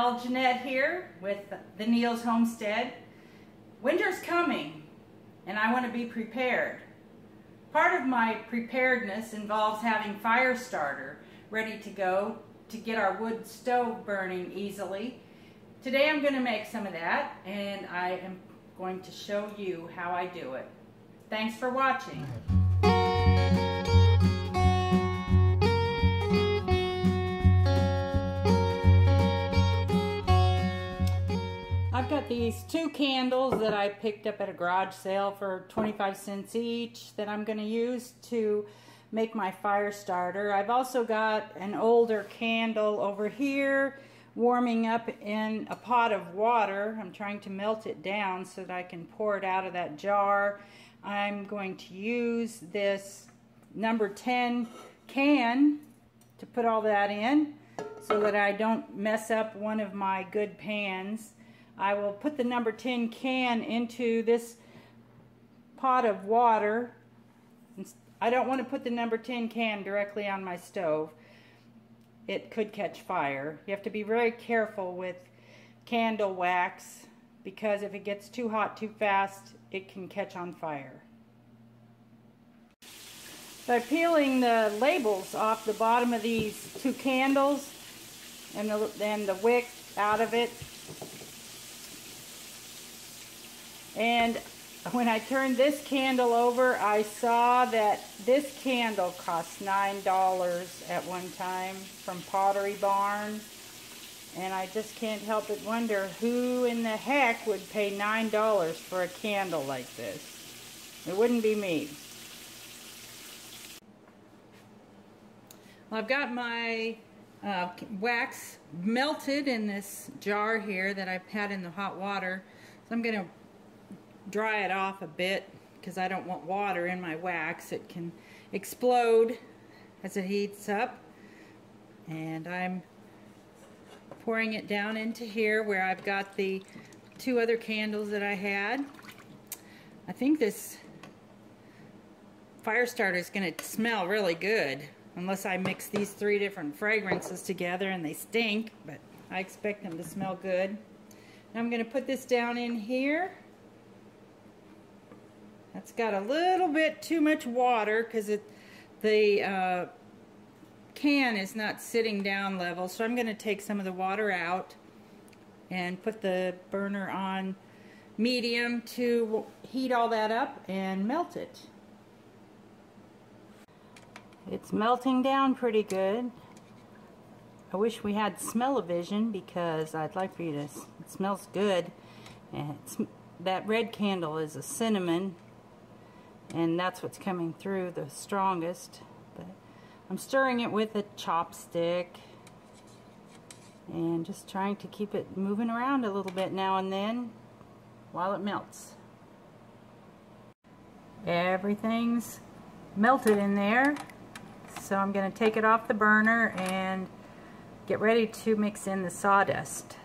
Gal Janette here with the Neal's Homestead. Winter's coming and I want to be prepared. Part of my preparedness involves having fire starter ready to go to get our wood stove burning easily. Today I'm going to make some of that and I am going to show you how I do it. Thanks for watching. I've got these 2 candles that I picked up at a garage sale for 25 cents each that I'm going to use to make my fire starter. I've also got an older candle over here warming up in a pot of water. I'm trying to melt it down so that I can pour it out of that jar. I'm going to use this number 10 can to put all that in so that I don't mess up one of my good pans. I will put the number 10 can into this pot of water. I don't want to put the number 10 can directly on my stove. It could catch fire. You have to be very careful with candle wax because if it gets too hot too fast, it can catch on fire. By peeling the labels off the bottom of these 2 candles and the wick out of it, and when I turned this candle over, I saw that this candle cost $9 at one time from Pottery Barn. And I just can't help but wonder who in the heck would pay $9 for a candle like this. It wouldn't be me. Well, I've got my wax melted in this jar here that I've had in the hot water. So I'm going to dry it off a bit because I don't want water in my wax. It can explode as it heats up. And I'm pouring it down into here where I've got the 2 other candles that I had. I think this fire starter is going to smell really good unless I mix these 3 different fragrances together and they stink, but I expect them to smell good. Now I'm going to put this down in here. That's got a little bit too much water because the can is not sitting down level, so I'm going to take some of the water out and put the burner on medium to heat all that up and melt it. It's melting down pretty good. I wish we had smell-o-vision because I'd like for you to, it smells good. And that red candle is a cinnamon, and that's what's coming through the strongest. But I'm stirring it with a chopstick and just trying to keep it moving around a little bit now and then while it melts. Everything's melted in there, so I'm going to take it off the burner and get ready to mix in the sawdust.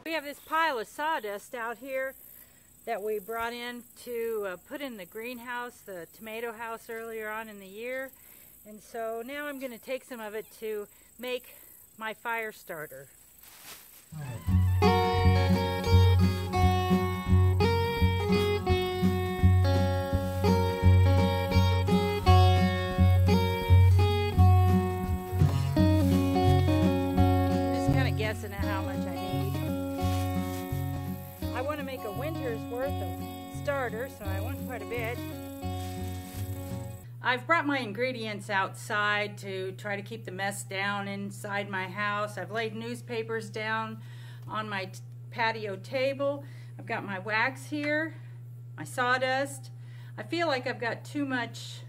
We have this pile of sawdust out here that we brought in to put in the greenhouse, the tomato house earlier on in the year. And so now I'm going to take some of it to make my fire starter. Just kind of guessing at how much I need. I want to make a winter's worth of starter, so I want quite a bit. I've brought my ingredients outside to try to keep the mess down inside my house. I've laid newspapers down on my patio table. I've got my wax here, my sawdust. I feel like I've got too much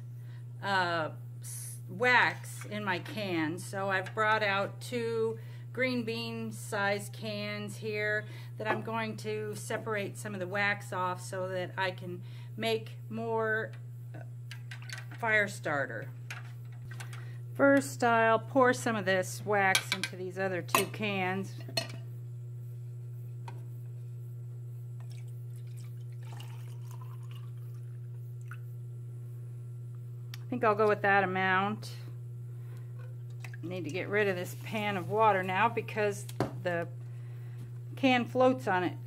wax in my can, so I've brought out 2 green bean size cans here that I'm going to separate some of the wax off so that I can make more fire starter. First, I'll pour some of this wax into these other 2 cans. I think I'll go with that amount. Need to get rid of this pan of water now because the can floats on it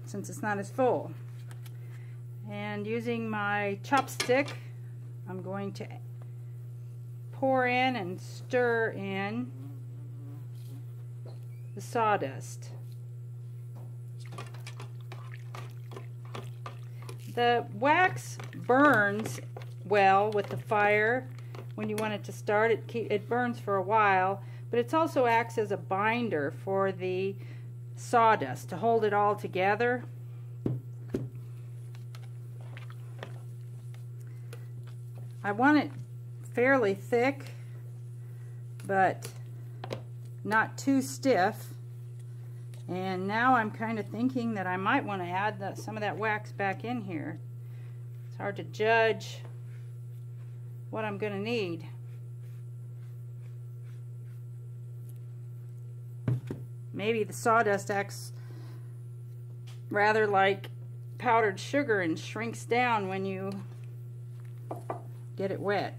since it's not as full. And using my chopstick, I'm going to pour in and stir in the sawdust. The wax burns well with the fire. When you want it to start, it burns for a while, but it also acts as a binder for the sawdust to hold it all together. I want it fairly thick, but not too stiff. And now I'm kind of thinking that I might want to add some of that wax back in here. It's hard to judge what I'm going to need. Maybe the sawdust acts rather like powdered sugar and shrinks down when you get it wet.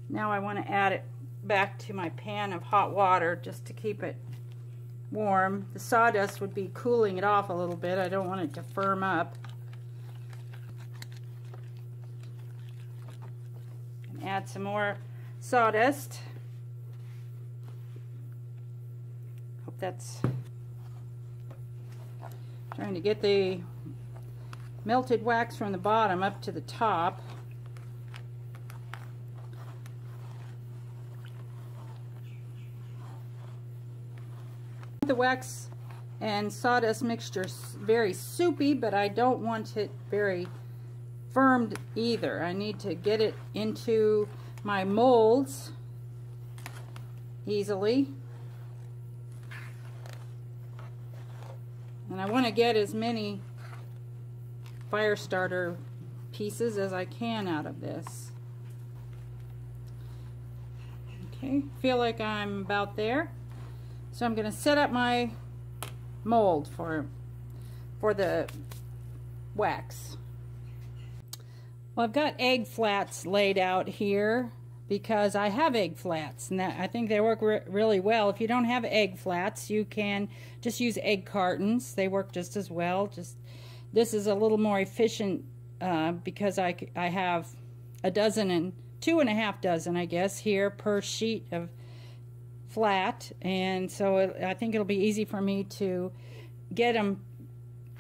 Now I want to add it back to my pan of hot water just to keep it warm. The sawdust would be cooling it off a little bit. I don't want it to firm up. And add some more sawdust. Hope that's trying to get the melted wax from the bottom up to the top. The wax and sawdust mixture very soupy, but I don't want it very firmed either. I need to get it into my molds easily, and I want to get as many fire starter pieces as I can out of this. Okay, feel like I'm about there. So I'm going to set up my mold for the wax. Well, I've got egg flats laid out here because I have egg flats, and I think they work really well. If you don't have egg flats, you can just use egg cartons. They work just as well. This is a little more efficient because I have a dozen and 2.5 dozen, I guess, here per sheet of flat, and so I think it'll be easy for me to get them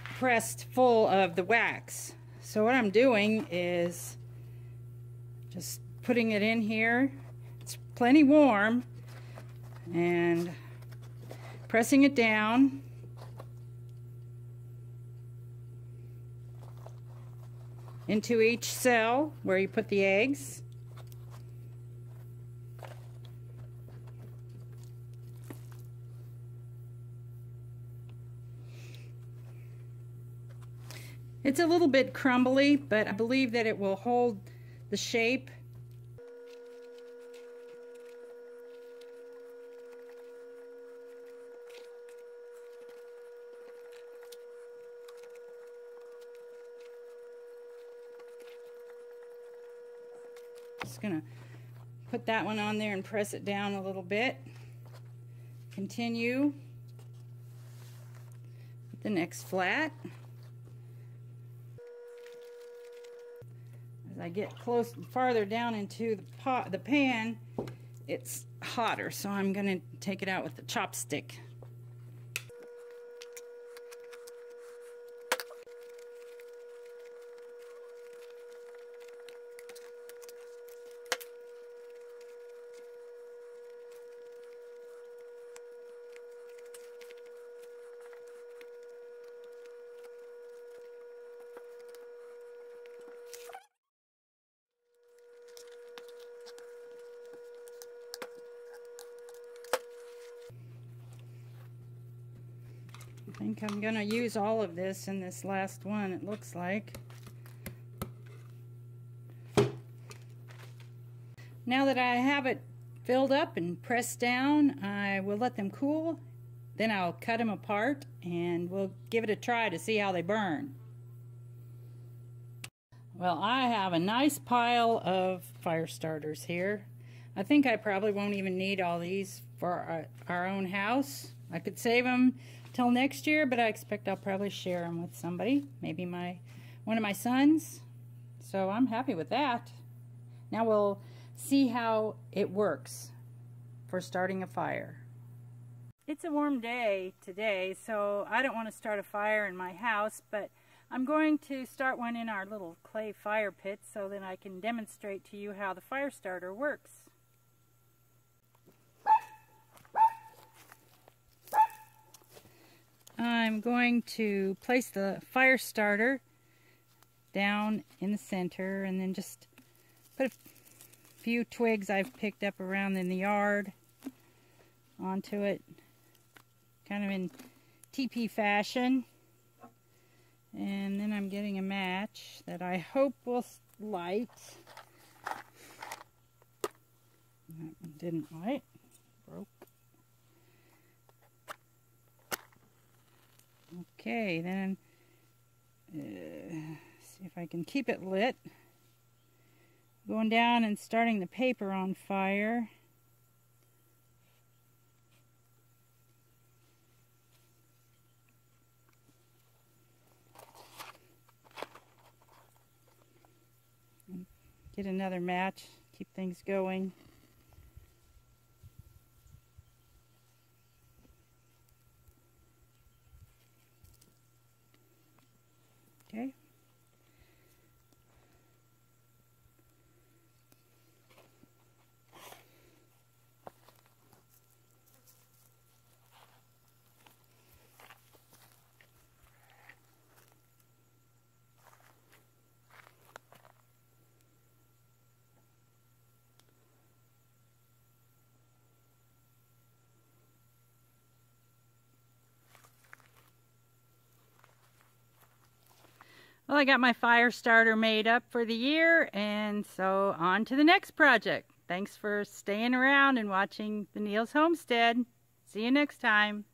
pressed full of the wax. So what I'm doing is just putting it in here. It's plenty warm, and pressing it down. Into each cell where you put the eggs. It's a little bit crumbly, but I believe that it will hold the shape. Just gonna put that one on there and press it down a little bit. Continue with the next flat. As I get farther down into the pan, it's hotter, so I'm going to take it out with the chopstick. I think I'm going to use all of this in this last one, it looks like. Now that I have it filled up and pressed down, I will let them cool. Then I'll cut them apart and we'll give it a try to see how they burn. Well, I have a nice pile of fire starters here. I think I probably won't even need all these for our own house. I could save them till next year, but I expect I'll probably share them with somebody, maybe one of my sons. So I'm happy with that. Now we'll see how it works for starting a fire. It's a warm day today, so I don't want to start a fire in my house, but I'm going to start one in our little clay fire pit so that I can demonstrate to you how the fire starter works. I'm going to place the fire starter down in the center and then just put a few twigs I've picked up around in the yard onto it, kind of in teepee fashion. And then I'm getting a match that I hope will light. That one didn't light, broke. Okay, then see if I can keep it lit. Going down and starting the paper on fire. And get another match, keep things going. Okay. Well, I got my fire starter made up for the year, and so on to the next project. Thanks for staying around and watching the Neil's Homestead. See you next time.